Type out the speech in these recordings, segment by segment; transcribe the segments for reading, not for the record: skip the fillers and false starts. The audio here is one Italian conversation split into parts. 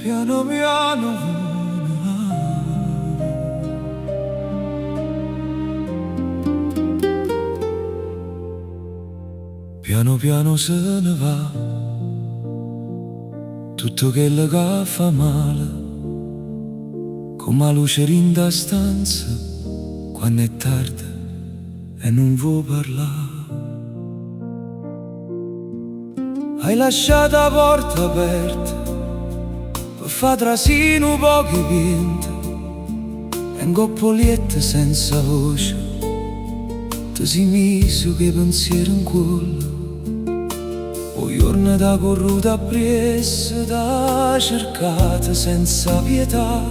piano piano. Piano piano se ne va tutto quello che fa male, come la luce rinda stanza quando è tardi e non vuoi parlare. Hai lasciato la porta aperta per far trasino pochi pinti e un coppolietto senza voce ti sei messo che pensiero in cuore. O giorno da corruta appresso, da cercata senza pietà,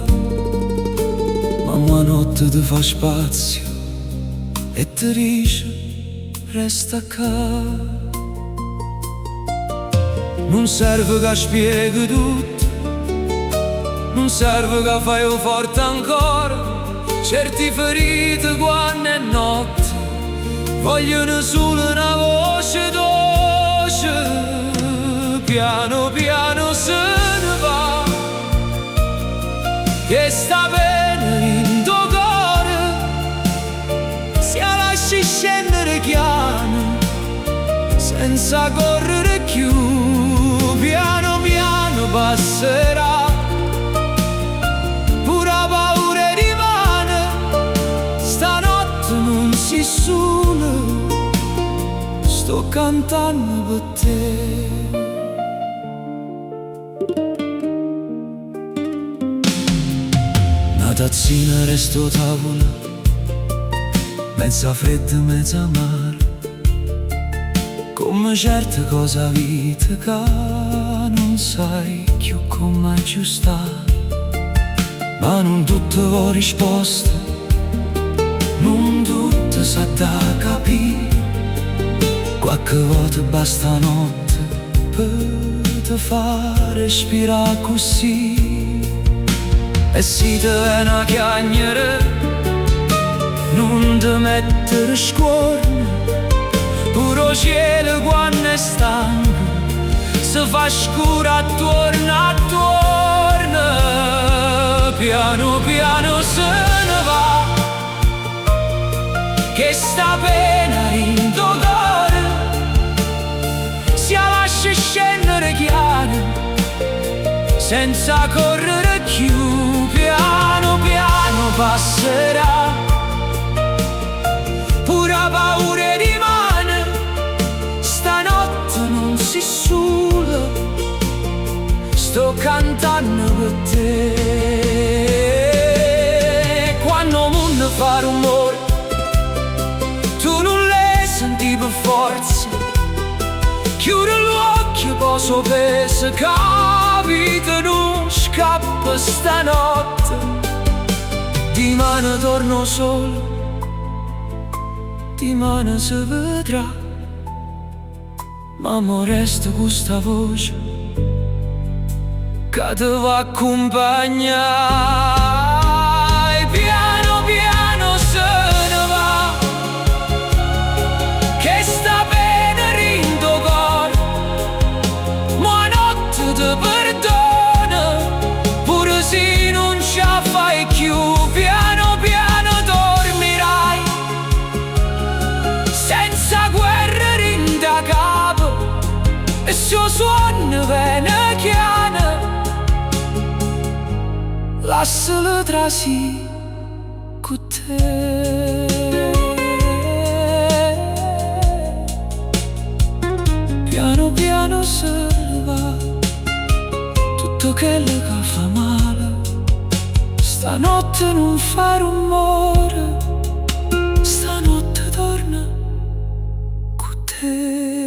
ma una notte ti fa spazio e ti dice resta qua. Non serve che spieghi tutto, non serve che fai forte ancora. Certi ferite quando è notte vogliono solo una voce dolce. Piano piano se ne va, che sta bene in tuo cuore. Se la lasci scendere piano, senza correre più, piano piano passerà. Pure la paura rimane, stanotte non si solo, sto cantando per te. Una tazzina resto tavola, mezza fredda, mezza amara, come certe cose a vita che non sai più come aggiustare. Ma non tutte ho risposte, non tutte sa da capire. Qualche volta basta notte per te far respirare così. E se te è una chiagnere, non ti mettere scorno. Puro cielo quando è stanco, se fa scuro attorno, attorno. Piano piano se ne va, che sta pena in tuo cuore. Si lascia scendere chiaro, senza correre più. Piano piano passerà, pure la paura rimane, stanotte non si sulla, sto cantando per te. Quando il mondo fa rumore, tu non le senti per forza. Chiudi l'occhio, posso pensare che la vita non scappa stanotte. Dimani torno solo, dimani si vedrà, ma mo resto con sta voce che ti va a accompagnare. Piano piano se ne va, che sta bene in tuo cuore. Ma notte ti perdona, pure se non ce la fai più. Piano piano dormirai, senza guerra in da capo, e se suona bene chiana, lascialo trasi con te. Piano piano se ne va tutto quello che fa male. Stanotte non fa rumore, stanotte torna con te.